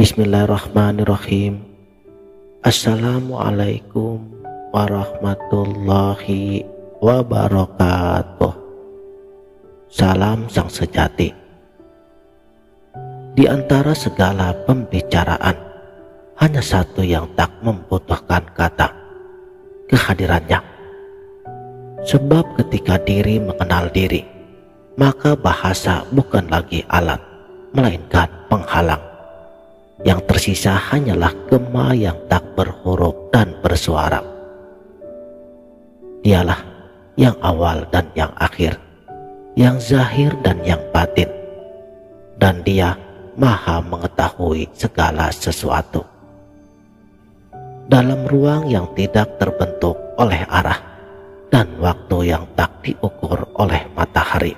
Bismillahirrahmanirrahim. Assalamualaikum warahmatullahi wabarakatuh. Salam sang sejati. Di antara segala pembicaraan, hanya satu yang tak membutuhkan kata, kehadirannya. Sebab ketika diri mengenal diri, maka bahasa bukan lagi alat, melainkan penghalang. Yang tersisa hanyalah gema yang tak berhuruf dan bersuara. Dialah yang awal dan yang akhir, yang zahir dan yang batin, dan Dia Maha mengetahui segala sesuatu. Dalam ruang yang tidak terbentuk oleh arah dan waktu yang tak diukur oleh matahari,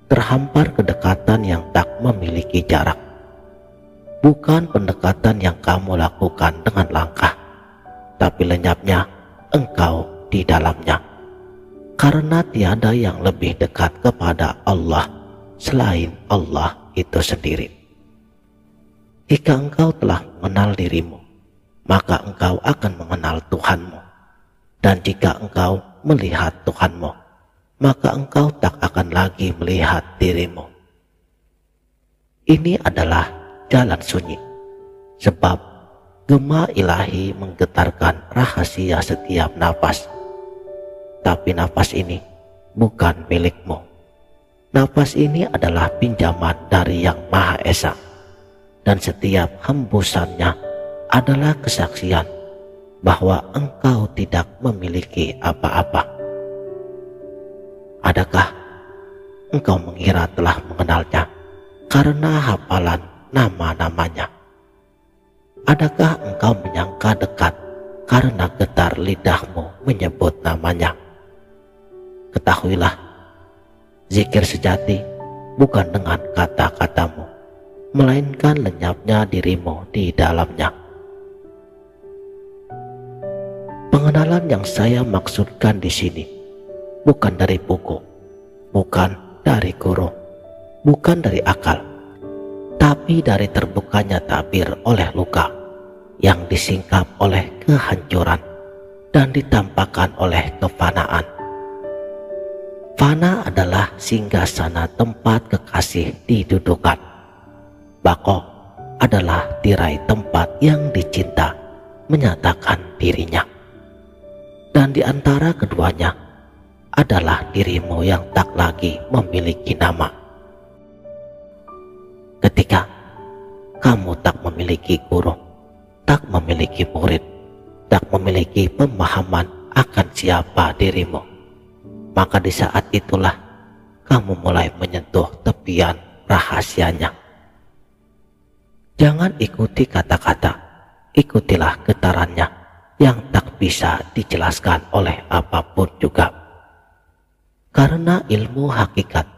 terhampar kedekatan yang tak memiliki jarak. Bukan pendekatan yang kamu lakukan dengan langkah, tapi lenyapnya engkau di dalamnya. Karena tiada yang lebih dekat kepada Allah selain Allah itu sendiri. Jika engkau telah mengenal dirimu, maka engkau akan mengenal Tuhanmu. Dan jika engkau melihat Tuhanmu, maka engkau tak akan lagi melihat dirimu. Ini adalah jalan sunyi, sebab gema ilahi menggetarkan rahasia setiap nafas. Tapi nafas ini bukan milikmu. Nafas ini adalah pinjaman dari Yang Maha Esa, dan setiap hembusannya adalah kesaksian bahwa engkau tidak memiliki apa-apa. Adakah engkau mengira telah mengenalnya karena hafalan nama-namanya? Adakah engkau menyangka dekat karena getar lidahmu menyebut namanya? Ketahuilah, zikir sejati bukan dengan kata-katamu, melainkan lenyapnya dirimu di dalamnya. Pengenalan yang saya maksudkan di sini bukan dari buku, bukan dari guru, bukan dari akal, tapi dari terbukanya tabir oleh luka yang disingkap oleh kehancuran dan ditampakkan oleh kefanaan. Fana adalah singgasana tempat kekasih didudukan. Bako adalah tirai tempat yang dicinta menyatakan dirinya. Dan di antara keduanya adalah dirimu yang tak lagi memiliki nama. Ketika kamu tak memiliki guru, tak memiliki murid, tak memiliki pemahaman akan siapa dirimu, maka di saat itulah kamu mulai menyentuh tepian rahasianya. Jangan ikuti kata-kata, ikutilah getarannya yang tak bisa dijelaskan oleh apapun juga. Karena ilmu hakikat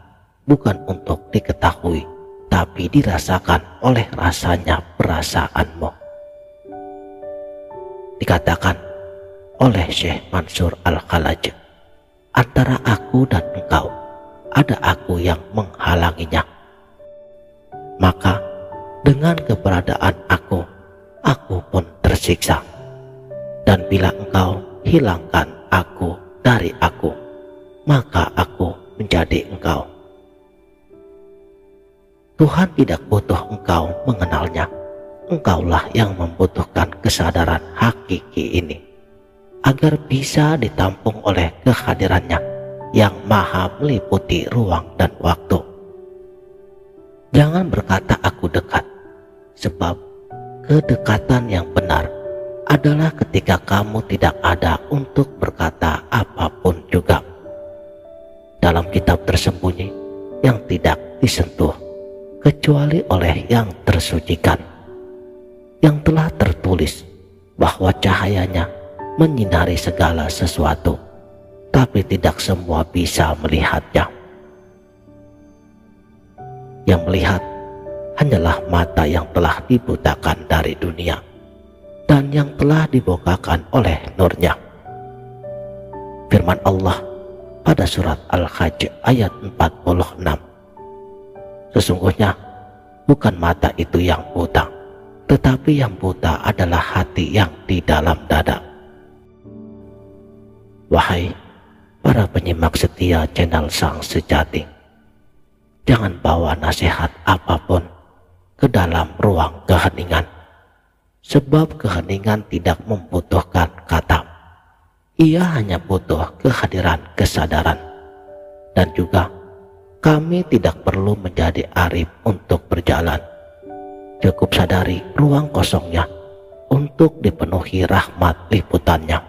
bukan untuk diketahui, tapi dirasakan oleh rasanya perasaanmu. Dikatakan oleh Syekh Mansur Al-Khalaj, antara aku dan engkau ada aku yang menghalanginya. Maka dengan keberadaan aku pun tersiksa. Dan bila engkau hilangkan aku dari aku, maka aku menjadi engkau. Tuhan tidak butuh engkau mengenalnya. Engkaulah yang membutuhkan kesadaran hakiki ini, agar bisa ditampung oleh kehadirannya yang maha meliputi ruang dan waktu. Jangan berkata aku dekat, sebab kedekatan yang benar adalah ketika kamu tidak ada untuk berkata apapun juga. Dalam kitab tersembunyi yang tidak disentuh kecuali oleh yang tersucikan, yang telah tertulis bahwa cahayanya menyinari segala sesuatu, tapi tidak semua bisa melihatnya. Yang melihat hanyalah mata yang telah dibutakan dari dunia dan yang telah dibukakan oleh nurnya. Firman Allah pada surat Al-Hajj ayat 46. Sesungguhnya bukan mata itu yang buta, tetapi yang buta adalah hati yang di dalam dada. Wahai para penyimak setia channel Sang Sejati, jangan bawa nasihat apapun ke dalam ruang keheningan, sebab keheningan tidak membutuhkan kata. Ia hanya butuh kehadiran kesadaran. Dan juga kami tidak perlu menjadi arif untuk berjalan. Cukup sadari ruang kosongnya untuk dipenuhi rahmat liputannya.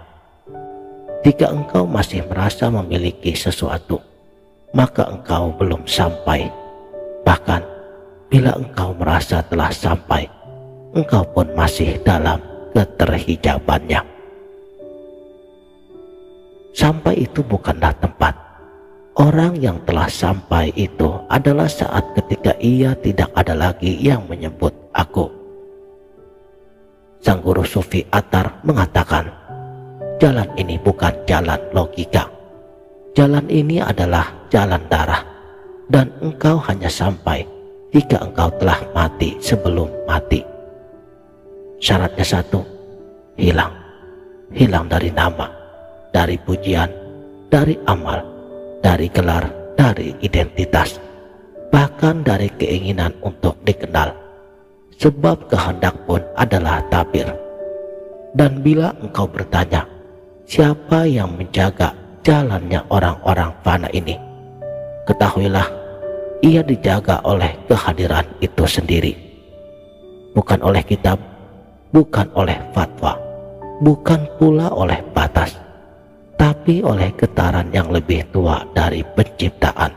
Jika engkau masih merasa memiliki sesuatu, maka engkau belum sampai. Bahkan bila engkau merasa telah sampai, engkau pun masih dalam keterhijabannya. Sampai itu bukanlah tempat. Orang yang telah sampai itu adalah saat ketika ia tidak ada lagi yang menyebut aku. Sang guru Sufi Atar mengatakan, jalan ini bukan jalan logika. Jalan ini adalah jalan darah, dan engkau hanya sampai jika engkau telah mati sebelum mati. Syaratnya satu, hilang. Hilang dari nama, dari pujian, dari amal, dari gelar, dari identitas, bahkan dari keinginan untuk dikenal. Sebab kehendak pun adalah tabir. Dan bila engkau bertanya, siapa yang menjaga jalannya orang-orang fana ini? Ketahuilah, ia dijaga oleh kehadiran itu sendiri. Bukan oleh kitab, bukan oleh fatwa, bukan pula oleh batas, tapi oleh getaran yang lebih tua dari penciptaan,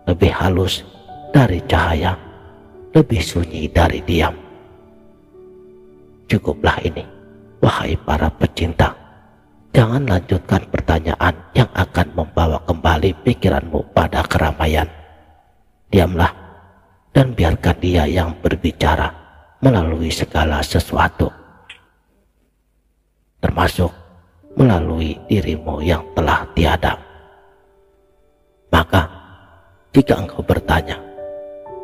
lebih halus dari cahaya, lebih sunyi dari diam. Cukuplah ini, wahai para pecinta. Jangan lanjutkan pertanyaan yang akan membawa kembali pikiranmu pada keramaian. Diamlah dan biarkan dia yang berbicara melalui segala sesuatu, termasuk melalui dirimu yang telah tiada. Maka jika engkau bertanya,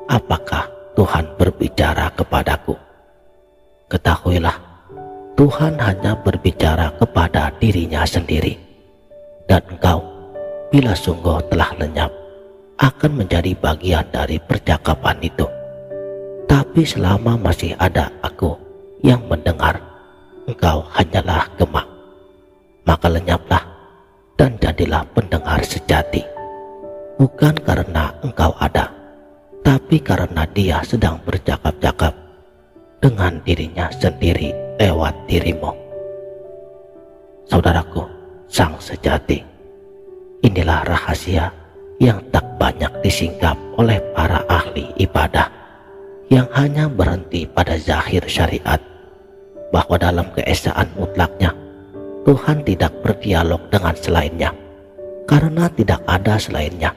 apakah Tuhan berbicara kepadaku? Ketahuilah, Tuhan hanya berbicara kepada dirinya sendiri. Dan engkau, bila sungguh telah lenyap, akan menjadi bagian dari percakapan itu. Tapi selama masih ada aku yang mendengar, engkau hanyalah gemak. Maka lenyaplah dan jadilah pendengar sejati. Bukan karena engkau ada, tapi karena dia sedang bercakap-cakap dengan dirinya sendiri lewat dirimu. Saudaraku, Sang Sejati, inilah rahasia yang tak banyak disingkap oleh para ahli ibadah yang hanya berhenti pada zahir syariat, bahwa dalam keesaan mutlaknya Tuhan tidak berdialog dengan selainnya, karena tidak ada selainnya.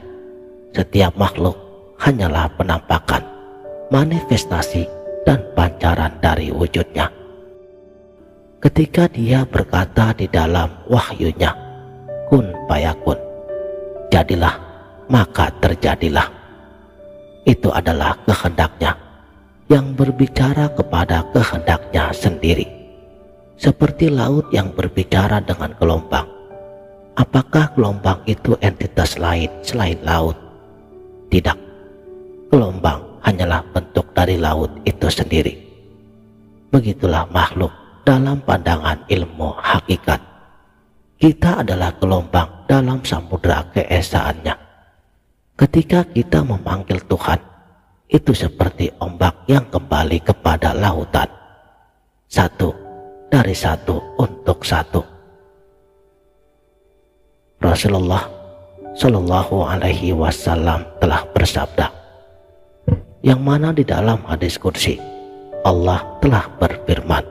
Setiap makhluk hanyalah penampakan, manifestasi, dan pancaran dari wujudnya. Ketika dia berkata di dalam wahyunya, kun fayakun, jadilah maka terjadilah. Itu adalah kehendaknya yang berbicara kepada kehendaknya sendiri. Seperti laut yang berbicara dengan gelombang. Apakah gelombang itu entitas lain selain laut? Tidak. Gelombang hanyalah bentuk dari laut itu sendiri. Begitulah makhluk dalam pandangan ilmu hakikat. Kita adalah gelombang dalam samudera keesaannya. Ketika kita memanggil Tuhan, itu seperti ombak yang kembali kepada lautan. Satu dari satu untuk satu. Rasulullah Shallallahu Alaihi Wasallam telah bersabda, yang mana di dalam hadis kursi Allah telah berfirman,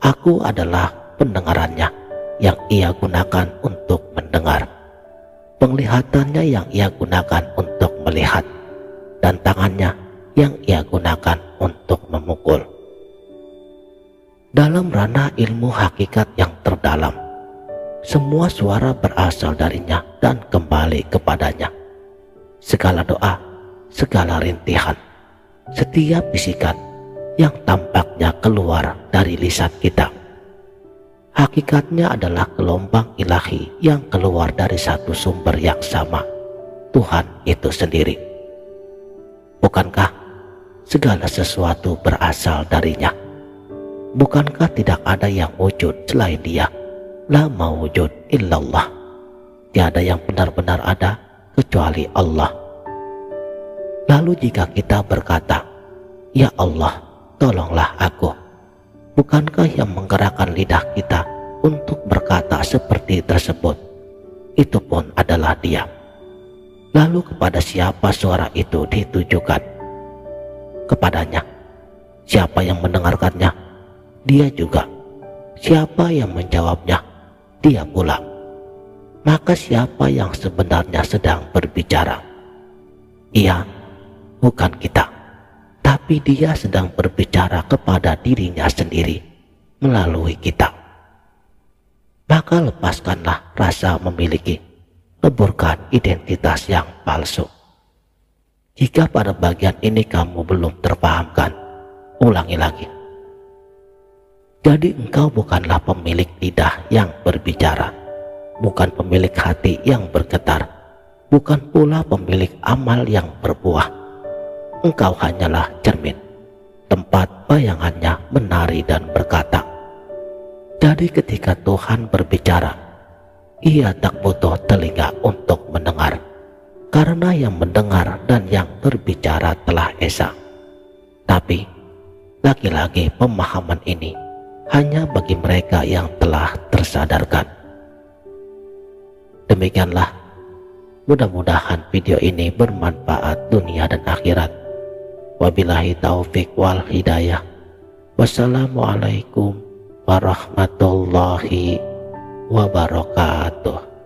aku adalah pendengarannya yang ia gunakan untuk mendengar, penglihatannya yang ia gunakan untuk melihat, dan tangannya yang ia gunakan untuk memukul. Dalam ranah ilmu hakikat yang terdalam, semua suara berasal darinya dan kembali kepadanya. Segala doa, segala rintihan, setiap bisikan yang tampaknya keluar dari lisan kita. Hakikatnya adalah gelombang ilahi yang keluar dari satu sumber yang sama, Tuhan itu sendiri. Bukankah segala sesuatu berasal darinya? Bukankah tidak ada yang wujud selain Dia? La mawujud illallah. Tiada yang benar-benar ada kecuali Allah. Lalu jika kita berkata, "Ya Allah, tolonglah aku," bukankah yang menggerakkan lidah kita untuk berkata seperti tersebut, itu pun adalah Dia? Lalu kepada siapa suara itu ditujukan? Kepadanya. Siapa yang mendengarkannya? Dia juga. Siapa yang menjawabnya? Dia pula. Maka siapa yang sebenarnya sedang berbicara? Ia, bukan kita, tapi Dia sedang berbicara kepada dirinya sendiri melalui kita. Maka lepaskanlah rasa memiliki, leburkan identitas yang palsu. Jika pada bagian ini kamu belum terpahamkan, ulangi lagi. Jadi engkau bukanlah pemilik lidah yang berbicara, bukan pemilik hati yang bergetar, bukan pula pemilik amal yang berbuah. Engkau hanyalah cermin, tempat bayangannya menari dan berkata. Jadi ketika Tuhan berbicara, Ia tak butuh telinga untuk mendengar, karena yang mendengar dan yang berbicara telah esa. Tapi lagi-lagi pemahaman ini hanya bagi mereka yang telah tersadarkan. Demikianlah, mudah-mudahan video ini bermanfaat dunia dan akhirat. Wabillahi taufik wal hidayah. Wassalamualaikum warahmatullahi wabarakatuh.